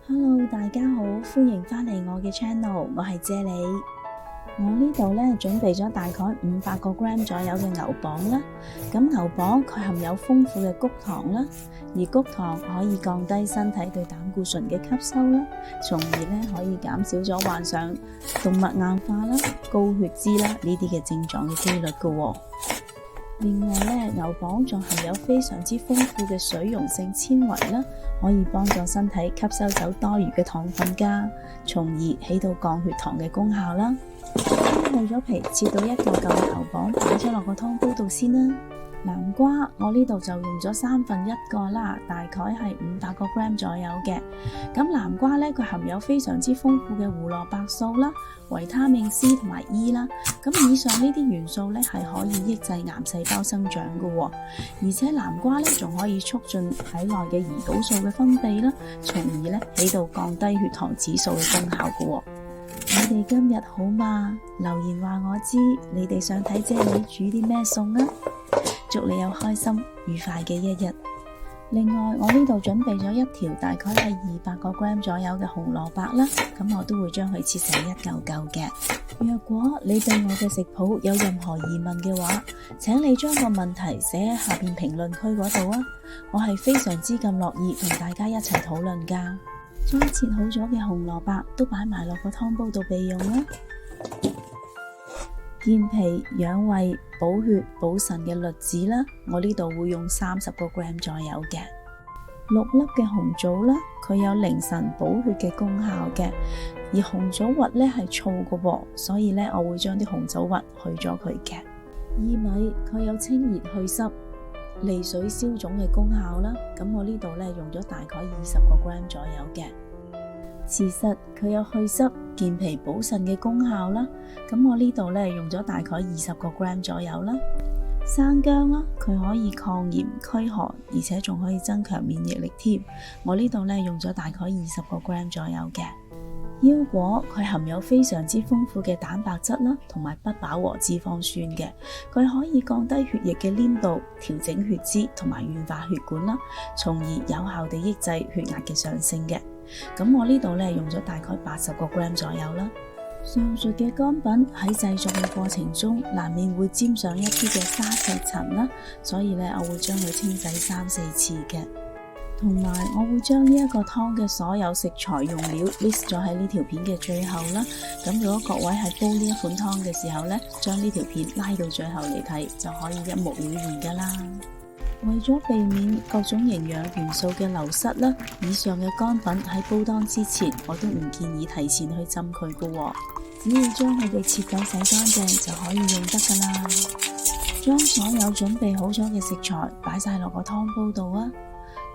Hello，大家好，歡迎返嚟我嘅 channel，我係啫喱。我呢度咧準備咗大概500個 gram 左右嘅牛蒡啦。咁牛蒡佢含有豐富嘅穀糖啦，而穀糖可以降低身體對膽固醇嘅吸收啦，從而咧可以減少咗患上動脈硬化啦、高血脂啦呢啲嘅症狀嘅幾率㗎。另外咧，牛蒡仲含有非常之豐富嘅水溶性纖維啦，可以幫助身體吸收走多餘嘅糖分㗎，從而起到降血糖嘅功效啦。咁去咗皮，切到一嚿嚿嘅牛蒡，擺咗落個湯煲度先啦。南瓜我呢度就用咗1/3個啦，大概係500個 gram 左右嘅。咁南瓜咧，佢含有非常之豐富嘅胡蘿蔔素啦、維他命 C 同埋 E 啦。咁以上呢啲元素咧係可以抑制癌細胞生長嘅，而且南瓜咧仲可以促進體內嘅胰島素嘅分泌啦，從而咧起到降低血糖指數嘅功效嘅。你哋今日好嗎？留言話我知，你哋想睇啫喱煮啲咩餸啊？祝你有開心愉快嘅一日。另外，我呢度準備咗一條大概係200個 gram 左右嘅紅蘿蔔啦，咁我都會將佢切成一嚿嚿嘅。若果你對我嘅食譜有任何疑問嘅話，請你將個問題寫喺下邊評論區嗰度啊，我係非常之咁樂意同大家一齊討論㗎。將切好咗嘅紅蘿蔔都擺埋落個湯煲度備用啦。健脾養胃、補血補腎嘅栗子啦，我呢度會用30個 gram 左右嘅。6粒嘅紅棗啦，佢有凌晨補血嘅功效嘅，而紅棗核咧係燥嘅喎，所以咧我會將啲紅棗核去咗佢嘅。薏米佢有清熱祛濕、利水消腫嘅功效啦，咁我呢度咧用咗大概20個 gram 左右嘅。芡實佢有祛濕、健脾補腎嘅功效啦，咁我呢度咧用咗大概20個 gram 左右啦。生薑啦，佢可以抗炎驅寒，而且仲可以增強免疫力添。我呢度咧用咗大概20個 gram 左右嘅。腰果佢含有非常之豐富嘅蛋白質啦，同埋不飽和脂肪酸嘅，佢可以降低血液嘅黏度，調整血脂同埋軟化血管啦，從而有效地抑制血壓嘅上升嘅。咁我呢度咧用咗大概80個 gram 左右啦。上述嘅乾品喺製作嘅過程中，難免會沾上一啲嘅沙石塵啦，所以咧我會將佢清洗3-4次嘅。同埋我會將呢一個湯嘅所有食材用料 list 咗喺呢條片嘅最後啦。咁如果各位喺煲呢一款湯嘅時候咧，將呢條片拉到最後嚟睇，就可以一目了然噶啦。為咗避免各種營養元素嘅流失啦，以上嘅乾品喺煲湯之前，我都唔建議提前去浸佢噶，只要將佢哋切咗洗乾淨就可以用得噶啦。將所有準備好咗嘅食材擺晒落個湯煲度啊！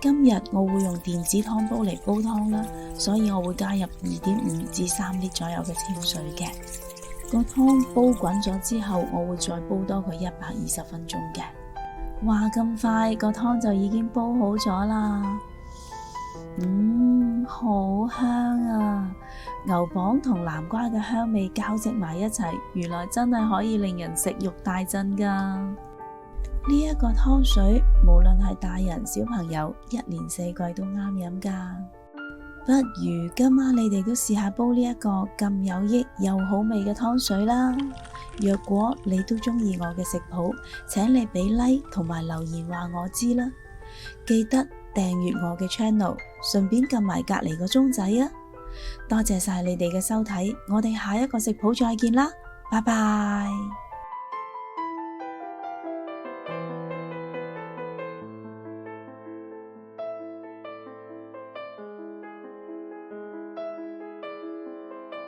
今日我會用電子湯煲嚟煲湯啦，所以我會加入2.5至3列左右嘅清水嘅。個湯煲滾咗之後，我會再煲多佢120分鐘嘅。哇，咁快個湯就已經煲好咗啦！好香啊！牛蒡同南瓜嘅香味交織埋一齊，原來真係可以令人食慾大振噶。呢一個湯水無論係大人小朋友，1年4季都啱飲噶。不如今晚你哋都試下煲呢一個咁有益又好味嘅湯水啦。若果你都鍾意我嘅食譜，請你俾 like 同埋留言話我知啦。記得訂閱我嘅 channel， 順便撳埋隔籬個鐘仔啊！多謝晒你哋嘅收睇，我哋下一個食譜再見啦，拜拜。